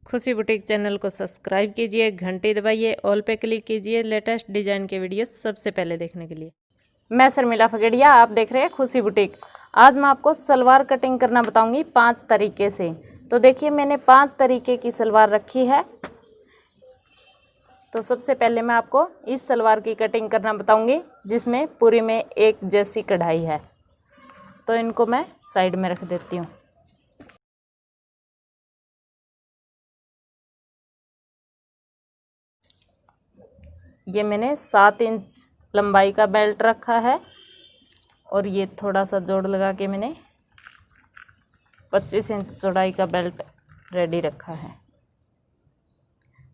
खुशी boutique channel को subscribe कीजिए, घंटी दबाइए, ऑल पे क्लिक कीजिए लेटेस्ट डिजाइन के वीडियो सबसे पहले देखने के लिए। मैं शर्मिला फगड़िया, आप देख रहे हैं खुशी बुटीक। आज मैं आपको सलवार कटिंग करना बताऊंगी 5 तरीके से। तो देखिए मैंने 5 तरीके की सलवार रखी है। तो सबसे पहले मैं आपको इस सलवार की कटिंग करना बताऊंगी जिसमें पूरी में एक जैसी कढ़ाई है। तो इनको मैं साइड में रख देती हूँ। ये मैंने 7 इंच लंबाई का बेल्ट रखा है और ये थोड़ा सा जोड़ लगा के मैंने 25 इंच चौड़ाई का बेल्ट रेडी रखा है।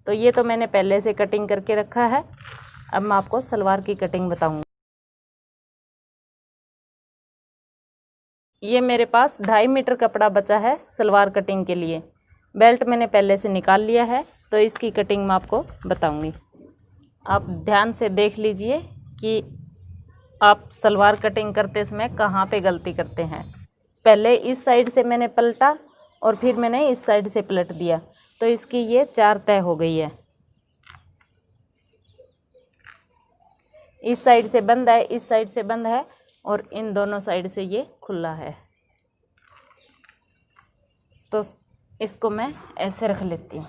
तो ये तो मैंने पहले से कटिंग करके रखा है। अब मैं आपको सलवार की कटिंग बताऊंगी। ये मेरे पास 2.5 मीटर कपड़ा बचा है सलवार कटिंग के लिए। बेल्ट मैंने पहले से निकाल लिया है, तो इसकी कटिंग मैं आपको बताऊंगी। आप ध्यान से देख लीजिए कि आप सलवार कटिंग करते समय कहाँ पे गलती करते हैं। पहले इस साइड से मैंने पलटा और फिर मैंने इस साइड से पलट दिया, तो इसकी ये 4 तय हो गई है। इस साइड से बंद है, इस साइड से बंद है और इन दोनों साइड से ये खुला है। तो इसको मैं ऐसे रख लेती हूँ।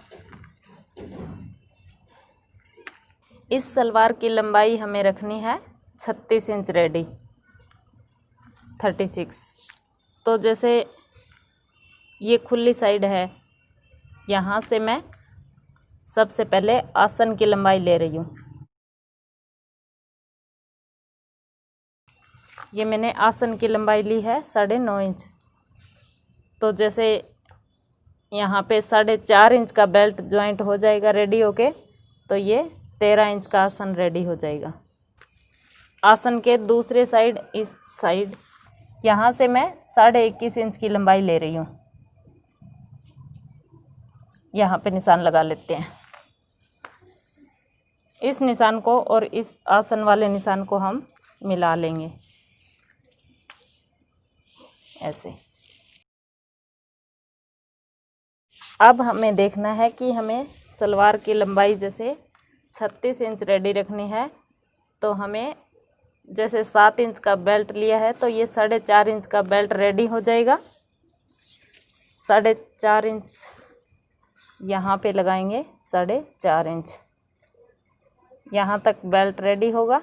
इस सलवार की लंबाई हमें रखनी है 36 इंच रेडी 36। तो जैसे ये खुली साइड है, यहाँ से मैं सबसे पहले आसन की लंबाई ले रही हूँ। ये मैंने आसन की लंबाई ली है 9.5 इंच। तो जैसे यहाँ पे 4.5 इंच का बेल्ट ज्वाइंट हो जाएगा रेडी होके, तो ये 13 इंच का आसन रेडी हो जाएगा। आसन के दूसरे साइड, इस साइड यहाँ से मैं 21.5 इंच की लंबाई ले रही हूँ। यहाँ पे निशान लगा लेते हैं। इस निशान को और इस आसन वाले निशान को हम मिला लेंगे ऐसे। अब हमें देखना है कि हमें सलवार की लंबाई जैसे 36 इंच रेडी रखनी है। तो हमें जैसे 7 इंच का बेल्ट लिया है, तो ये 4.5 इंच का बेल्ट रेडी हो जाएगा। 4.5 इंच यहाँ पे लगाएंगे, 4.5 इंच यहाँ तक बेल्ट रेडी होगा।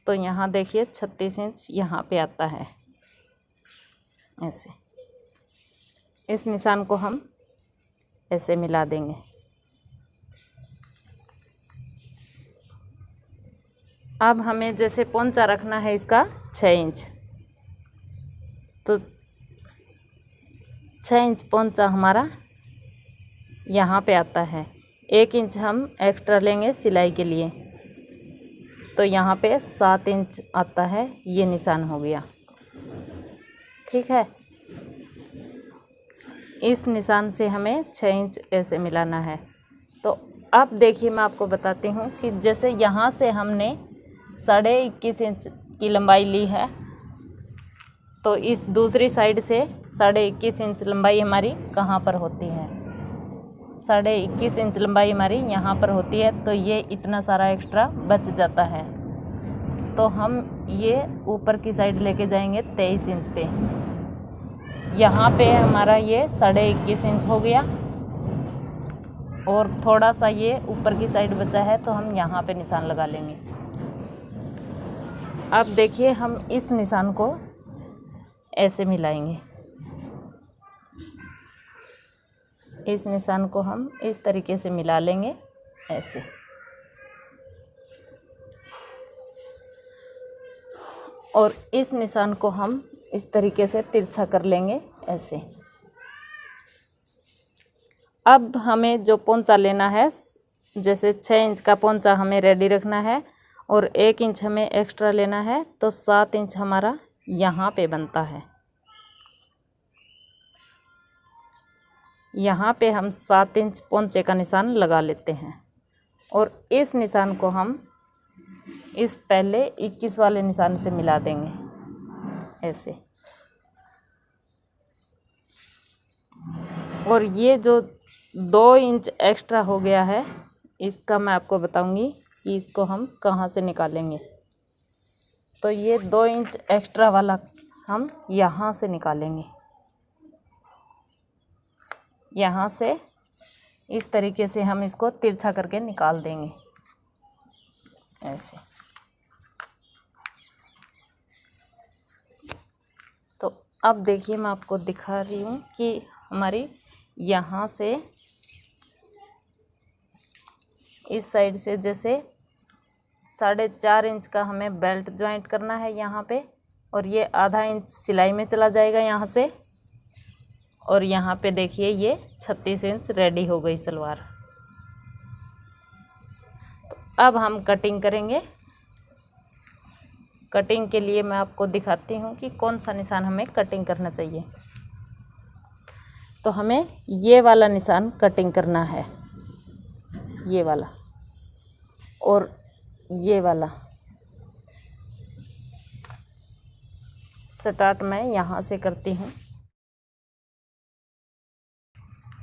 तो यहाँ देखिए 36 इंच यहाँ पे आता है ऐसे। इस निशान को हम ऐसे मिला देंगे। अब हमें जैसे पोंचा रखना है इसका 6 इंच, तो 6 इंच पोंचा हमारा यहाँ पे आता है। 1 इंच हम एक्स्ट्रा लेंगे सिलाई के लिए, तो यहाँ पे 7 इंच आता है। ये निशान हो गया, ठीक है। इस निशान से हमें 6 इंच ऐसे मिलाना है। तो अब देखिए मैं आपको बताती हूँ कि जैसे यहाँ से हमने 21.5 इंच की लंबाई ली है, तो इस दूसरी साइड से 21.5 इंच लंबाई हमारी कहाँ पर होती है। 21.5 इंच लंबाई हमारी यहाँ पर होती है। तो ये इतना सारा एक्स्ट्रा बच जाता है, तो हम ये ऊपर की साइड लेके जाएंगे 23 इंच पे। यहाँ पे हमारा ये 21.5 इंच हो गया और थोड़ा सा ये ऊपर की साइड बचा है, तो हम यहाँ पे निशान लगा लेंगे। अब देखिए हम इस निशान को ऐसे मिलाएंगे। इस निशान को हम इस तरीके से मिला लेंगे ऐसे। और इस निशान को हम इस तरीके से तिरछा कर लेंगे ऐसे। अब हमें जो पोंचा लेना है, जैसे 6 इंच का पोंचा हमें रेडी रखना है और 1 इंच हमें एक्स्ट्रा लेना है, तो 7 इंच हमारा यहाँ पे बनता है। यहाँ पे हम 7 इंच पोंचे का निशान लगा लेते हैं और इस निशान को हम इस पहले 21 वाले निशान से मिला देंगे ऐसे। और ये जो 2 इंच एक्स्ट्रा हो गया है, इसका मैं आपको बताऊंगी कि इसको हम कहाँ से निकालेंगे। तो ये 2 इंच एक्स्ट्रा वाला हम यहाँ से निकालेंगे। यहाँ से इस तरीके से हम इसको तिरछा करके निकाल देंगे, ऐसे। तो अब देखिए, मैं आपको दिखा रही हूँ कि हमारी यहाँ से इस साइड से जैसे 4.5 इंच का हमें बेल्ट ज्वाइंट करना है यहाँ पे, और ये आधा इंच सिलाई में चला जाएगा यहाँ से। और यहाँ पे देखिए ये 36 इंच रेडी हो गई सलवार। तो अब हम कटिंग करेंगे। कटिंग के लिए मैं आपको दिखाती हूँ कि कौन सा निशान हमें कटिंग करना चाहिए। तो हमें ये वाला निशान कटिंग करना है, ये वाला और ये वाला। स्टार्ट मैं यहाँ से करती हूँ।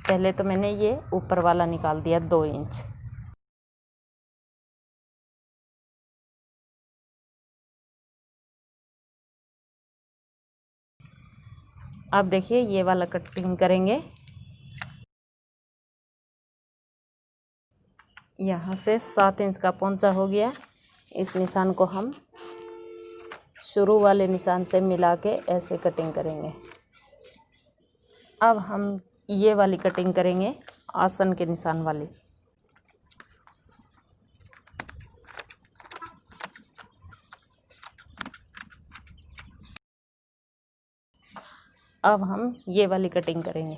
पहले तो मैंने ये ऊपर वाला निकाल दिया 2 इंच। अब देखिए ये वाला कटिंग करेंगे। यहाँ से 7 इंच का पोंचा हो गया। इस निशान को हम शुरू वाले निशान से मिला के ऐसे कटिंग करेंगे। अब हम ये वाली कटिंग करेंगे, आसन के निशान वाली। अब हम ये वाली कटिंग करेंगे।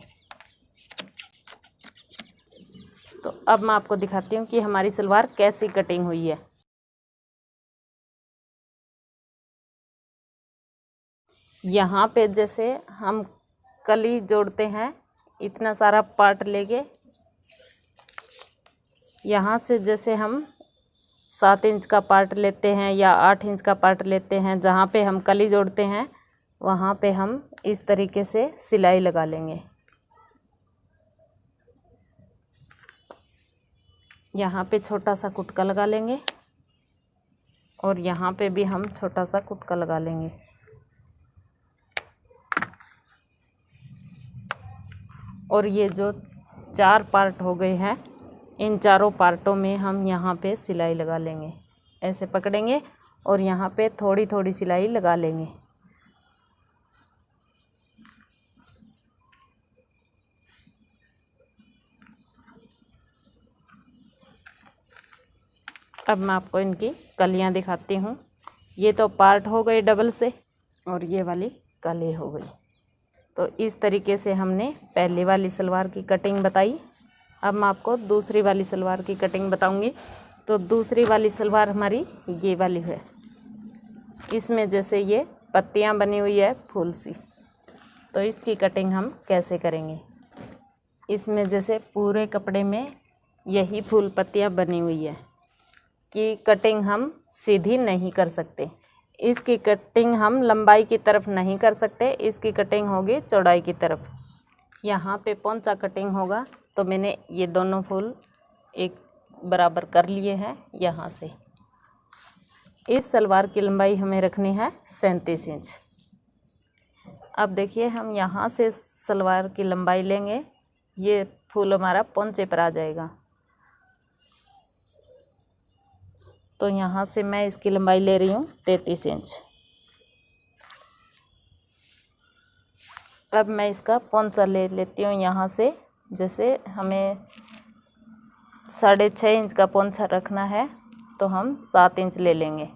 तो अब मैं आपको दिखाती हूँ कि हमारी सलवार कैसी कटिंग हुई है। यहाँ पे जैसे हम कली जोड़ते हैं, इतना सारा पार्ट लेके यहाँ से जैसे हम 7 इंच का पार्ट लेते हैं या 8 इंच का पार्ट लेते हैं, जहाँ पे हम कली जोड़ते हैं वहाँ पे हम इस तरीके से सिलाई लगा लेंगे। यहाँ पे छोटा सा कुटका लगा लेंगे और यहाँ पे भी हम छोटा सा कुटका लगा लेंगे। और ये जो 4 पार्ट हो गए हैं, इन चारों पार्टों में हम यहाँ पे सिलाई लगा लेंगे। ऐसे पकड़ेंगे और यहाँ पे थोड़ी थोड़ी सिलाई लगा लेंगे। अब मैं आपको इनकी कलियाँ दिखाती हूँ। ये तो पार्ट हो गए डबल से और ये वाली कली हो गई। तो इस तरीके से हमने पहली वाली सलवार की कटिंग बताई। अब मैं आपको दूसरी वाली सलवार की कटिंग बताऊंगी। तो दूसरी वाली सलवार हमारी ये वाली है। इसमें जैसे ये पत्तियां बनी हुई है फूल सी, तो इसकी कटिंग हम कैसे करेंगे। इसमें जैसे पूरे कपड़े में यही फूल पत्तियां बनी हुई है कि कटिंग हम सीधी नहीं कर सकते। इसकी कटिंग हम लंबाई की तरफ नहीं कर सकते, इसकी कटिंग होगी चौड़ाई की तरफ। यहाँ पे पोंचा कटिंग होगा, तो मैंने ये दोनों फूल एक बराबर कर लिए हैं यहाँ से। इस सलवार की लंबाई हमें रखनी है 37 इंच। अब देखिए हम यहाँ से सलवार की लंबाई लेंगे, ये फूल हमारा पोंचे पर आ जाएगा। तो यहाँ से मैं इसकी लंबाई ले रही हूँ 33 इंच। अब मैं इसका पोंचा ले लेती हूँ यहाँ से। जैसे हमें 6.5 इंच का पोंचा रखना है, तो हम 7 इंच ले लेंगे।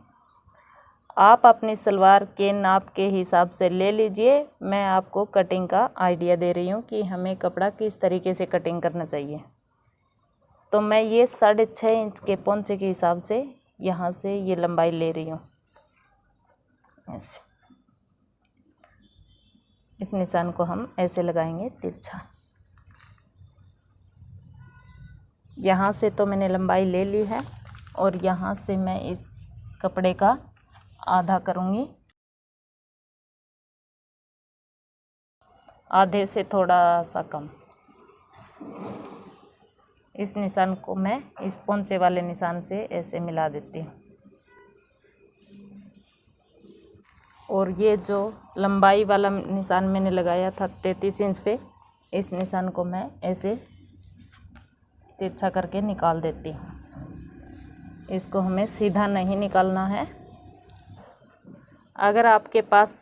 आप अपनी सलवार के नाप के हिसाब से ले लीजिए। मैं आपको कटिंग का आइडिया दे रही हूँ कि हमें कपड़ा किस तरीके से कटिंग करना चाहिए। तो मैं ये 6.5 इंच के पोंचे के हिसाब से यहाँ से ये लंबाई ले रही हूँ ऐसे। इस निशान को हम ऐसे लगाएंगे तिरछा। यहाँ से तो मैंने लंबाई ले ली है और यहाँ से मैं इस कपड़े का आधा करूँगी, आधे से थोड़ा सा कम। इस निशान को मैं इस पोंचे वाले निशान से ऐसे मिला देती हूँ। और ये जो लंबाई वाला निशान मैंने लगाया था 33 इंच पे, इस निशान को मैं ऐसे तिरछा करके निकाल देती हूँ। इसको हमें सीधा नहीं निकालना है। अगर आपके पास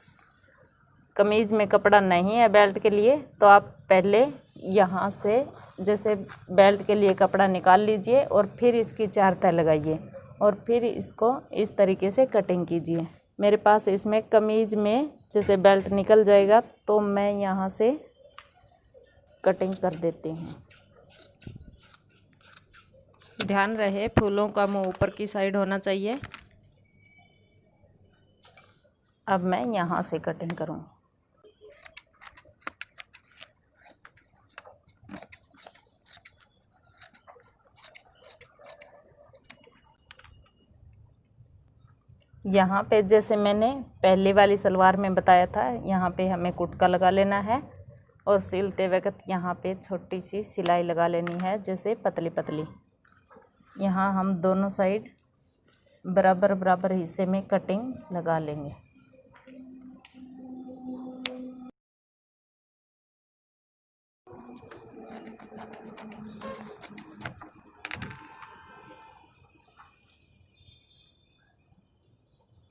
कमीज़ में कपड़ा नहीं है बेल्ट के लिए, तो आप पहले यहाँ से जैसे बेल्ट के लिए कपड़ा निकाल लीजिए और फिर इसकी 4 तह लगाइए और फिर इसको इस तरीके से कटिंग कीजिए। मेरे पास इसमें कमीज़ में जैसे बेल्ट निकल जाएगा तो मैं यहाँ से कटिंग कर देती हूँ। ध्यान रहे फूलों का मुंह ऊपर की साइड होना चाहिए। अब मैं यहाँ से कटिंग करूँ। यहाँ पे जैसे मैंने पहले वाली सलवार में बताया था, यहाँ पे हमें कुटका लगा लेना है और सिलते वक्त यहाँ पे छोटी सी सिलाई लगा लेनी है, जैसे पतली पतली। यहाँ हम दोनों साइड बराबर बराबर हिस्से में कटिंग लगा लेंगे।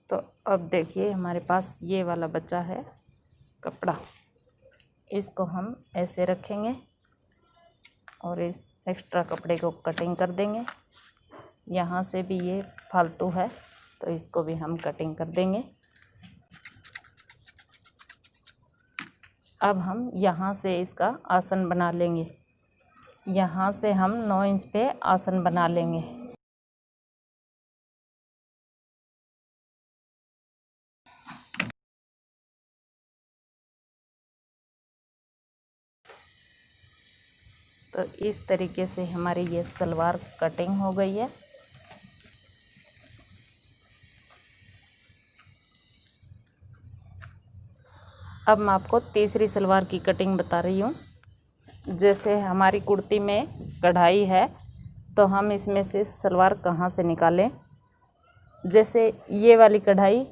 तो अब देखिए हमारे पास ये वाला बचा है कपड़ा, इसको हम ऐसे रखेंगे और इस एक्स्ट्रा कपड़े को कटिंग कर देंगे। यहाँ से भी ये फालतू है तो इसको भी हम कटिंग कर देंगे। अब हम यहाँ से इसका आसन बना लेंगे। यहाँ से हम 9 इंच पे आसन बना लेंगे। तो इस तरीके से हमारी ये सलवार कटिंग हो गई है। अब मैं आपको तीसरी सलवार की कटिंग बता रही हूँ। जैसे हमारी कुर्ती में कढ़ाई है तो हम इसमें से सलवार कहाँ से निकालें। जैसे ये वाली कढ़ाई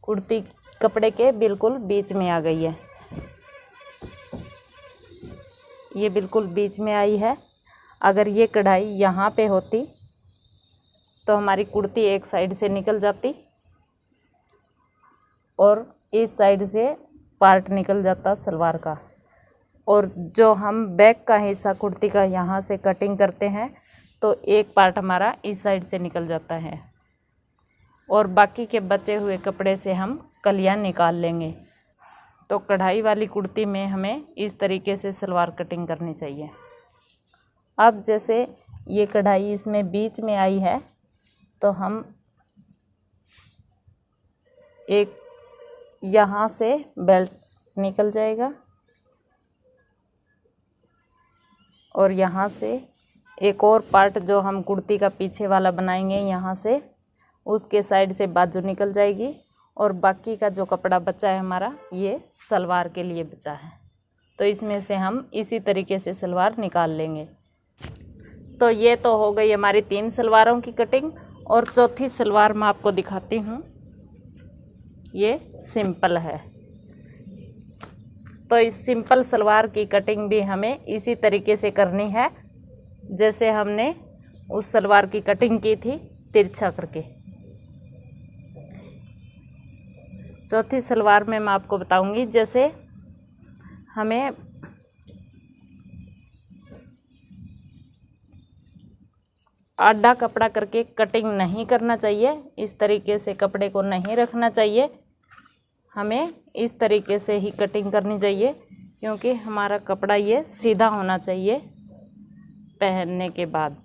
कुर्ती कपड़े के बिल्कुल बीच में आ गई है, ये बिल्कुल बीच में आई है। अगर ये कढ़ाई यहाँ पे होती तो हमारी कुर्ती एक साइड से निकल जाती और इस साइड से पार्ट निकल जाता सलवार का। और जो हम बैक का हिस्सा कुर्ती का यहाँ से कटिंग करते हैं तो एक पार्ट हमारा इस साइड से निकल जाता है और बाकी के बचे हुए कपड़े से हम कलियाँ निकाल लेंगे। तो कढ़ाई वाली कुर्ती में हमें इस तरीके से सलवार कटिंग करनी चाहिए। अब जैसे ये कढ़ाई इसमें बीच में आई है तो हम एक यहाँ से बेल्ट निकल जाएगा और यहाँ से एक और पार्ट जो हम कुर्ती का पीछे वाला बनाएंगे, यहाँ से उसके साइड से बाजू निकल जाएगी और बाकी का जो कपड़ा बचा है हमारा ये सलवार के लिए बचा है। तो इसमें से हम इसी तरीके से सलवार निकाल लेंगे। तो ये तो हो गई हमारी 3 सलवारों की कटिंग। और चौथी सलवार मैं आपको दिखाती हूँ, ये सिंपल है। तो इस सिंपल सलवार की कटिंग भी हमें इसी तरीके से करनी है जैसे हमने उस सलवार की कटिंग की थी, तिरछा करके। चौथी सलवार में मैं आपको बताऊंगी जैसे हमें आधा कपड़ा करके कटिंग नहीं करना चाहिए, इस तरीके से कपड़े को नहीं रखना चाहिए। हमें इस तरीके से ही कटिंग करनी चाहिए क्योंकि हमारा कपड़ा ये सीधा होना चाहिए पहनने के बाद।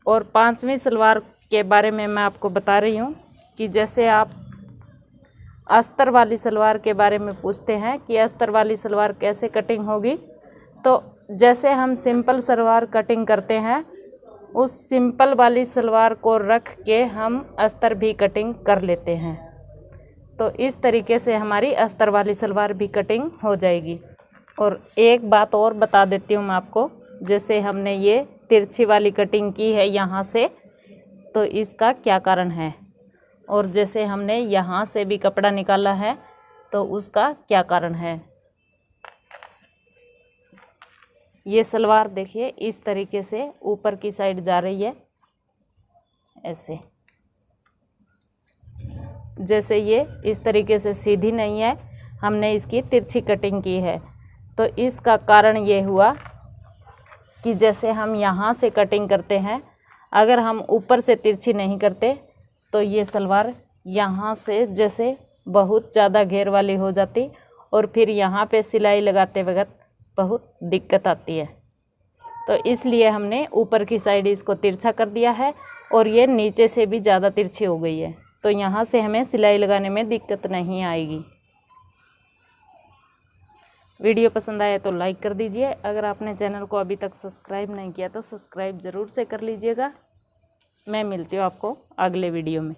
और 5वीं सलवार के बारे में मैं आपको बता रही हूँ कि जैसे आप अस्तर वाली सलवार के बारे में पूछते हैं कि अस्तर वाली सलवार कैसे कटिंग होगी, तो जैसे हम सिंपल सलवार कटिंग करते हैं उस सिंपल वाली सलवार को रख के हम अस्तर भी कटिंग कर लेते हैं। तो इस तरीके से हमारी अस्तर वाली सलवार भी कटिंग हो जाएगी। और एक बात और बता देती हूँ मैं आपको, जैसे हमने ये तिरछी वाली कटिंग की है यहाँ से, तो इसका क्या कारण है, और जैसे हमने यहाँ से भी कपड़ा निकाला है तो उसका क्या कारण है। ये सलवार देखिए इस तरीके से ऊपर की साइड जा रही है ऐसे, जैसे ये इस तरीके से सीधी नहीं है, हमने इसकी तिरछी कटिंग की है। तो इसका कारण ये हुआ कि जैसे हम यहाँ से कटिंग करते हैं, अगर हम ऊपर से तिरछी नहीं करते तो ये सलवार यहाँ से जैसे बहुत ज़्यादा घेर वाली हो जाती और फिर यहाँ पे सिलाई लगाते वक्त बहुत दिक्कत आती है। तो इसलिए हमने ऊपर की साइड इसको तिरछा कर दिया है और ये नीचे से भी ज़्यादा तिरछी हो गई है, तो यहाँ से हमें सिलाई लगाने में दिक्कत नहीं आएगी। वीडियो पसंद आया तो लाइक कर दीजिए। अगर आपने चैनल को अभी तक सब्सक्राइब नहीं किया तो सब्सक्राइब ज़रूर से कर लीजिएगा। मैं मिलती हूँ आपको अगले वीडियो में।